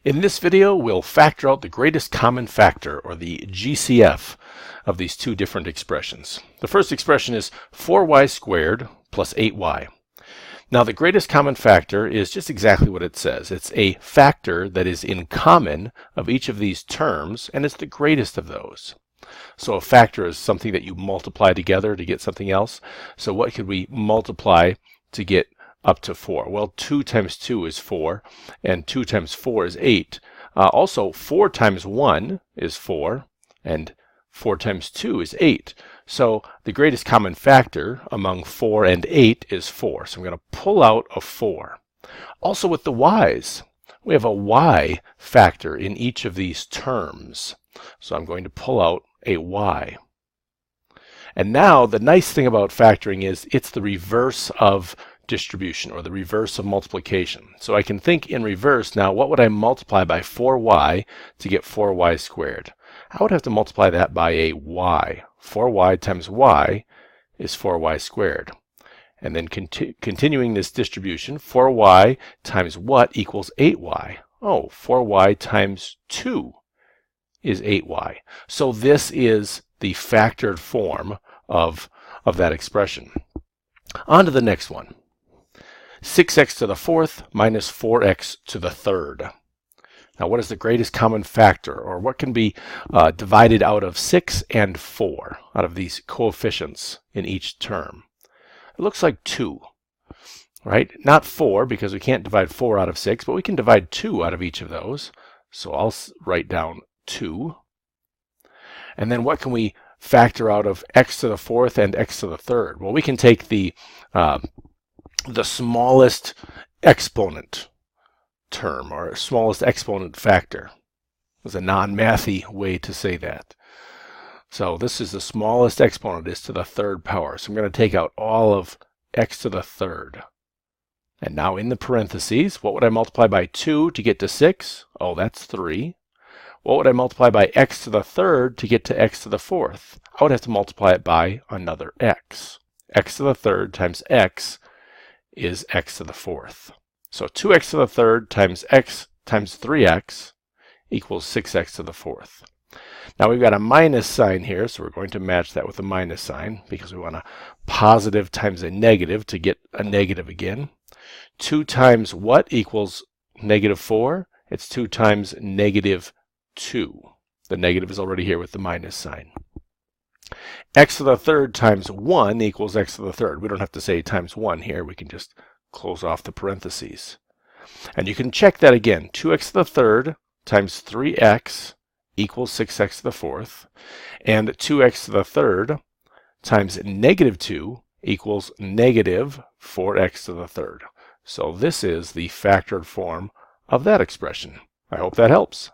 In this video, we'll factor out the greatest common factor, or the GCF, of these two different expressions. The first expression is 4y squared plus 8y. Now, the greatest common factor is just exactly what it says. It's a factor that is in common of each of these terms, and it's the greatest of those. So a factor is something that you multiply together to get something else. So what could we multiply to get up to 4? Well, 2 times 2 is 4, and 2 times 4 is 8. Also, 4 times 1 is 4, and 4 times 2 is 8. So the greatest common factor among 4 and 8 is 4. So I'm going to pull out a 4. Also with the y's, we have a y factor in each of these terms. So I'm going to pull out a y. And now the nice thing about factoring is it's the reverse of distribution, or the reverse of multiplication. So I can think in reverse now. What would I multiply by 4y to get 4y squared? I would have to multiply that by a y. 4y times y is 4y squared. And then continuing this distribution, 4y times what equals 8y? Oh, 4y times 2 is 8y. So this is the factored form of that expression. On to the next one. 6x to the fourth minus 4x to the third. Now, what is the greatest common factor, or what can be divided out of 6 and 4, out of these coefficients in each term? It looks like 2, right? Not 4, because we can't divide 4 out of 6, but we can divide 2 out of each of those. So I'll write down 2. And then what can we factor out of x to the fourth and x to the third? Well, we can take the smallest exponent term, or smallest exponent factor. It's a non-mathy way to say that. So this is the smallest exponent, is to the third power. So I'm going to take out all of x to the third. And now in the parentheses, what would I multiply by 2 to get to 6? Oh, that's 3. What would I multiply by x to the third to get to x to the fourth? I would have to multiply it by another x. X to the third times x is x to the fourth. So 2x to the third times x times 3x equals 6x to the fourth. Now we've got a minus sign here, so we're going to match that with a minus sign, because we want a positive times a negative to get a negative again. 2 times what equals negative 4? It's 2 times negative 2. The negative is already here with the minus sign. X to the third times 1 equals x to the third. We don't have to say times 1 here. We can just close off the parentheses. And you can check that again. 2x to the third times 3x equals 6x to the fourth. And 2x to the third times negative 2 equals negative 4x to the third. So this is the factored form of that expression. I hope that helps.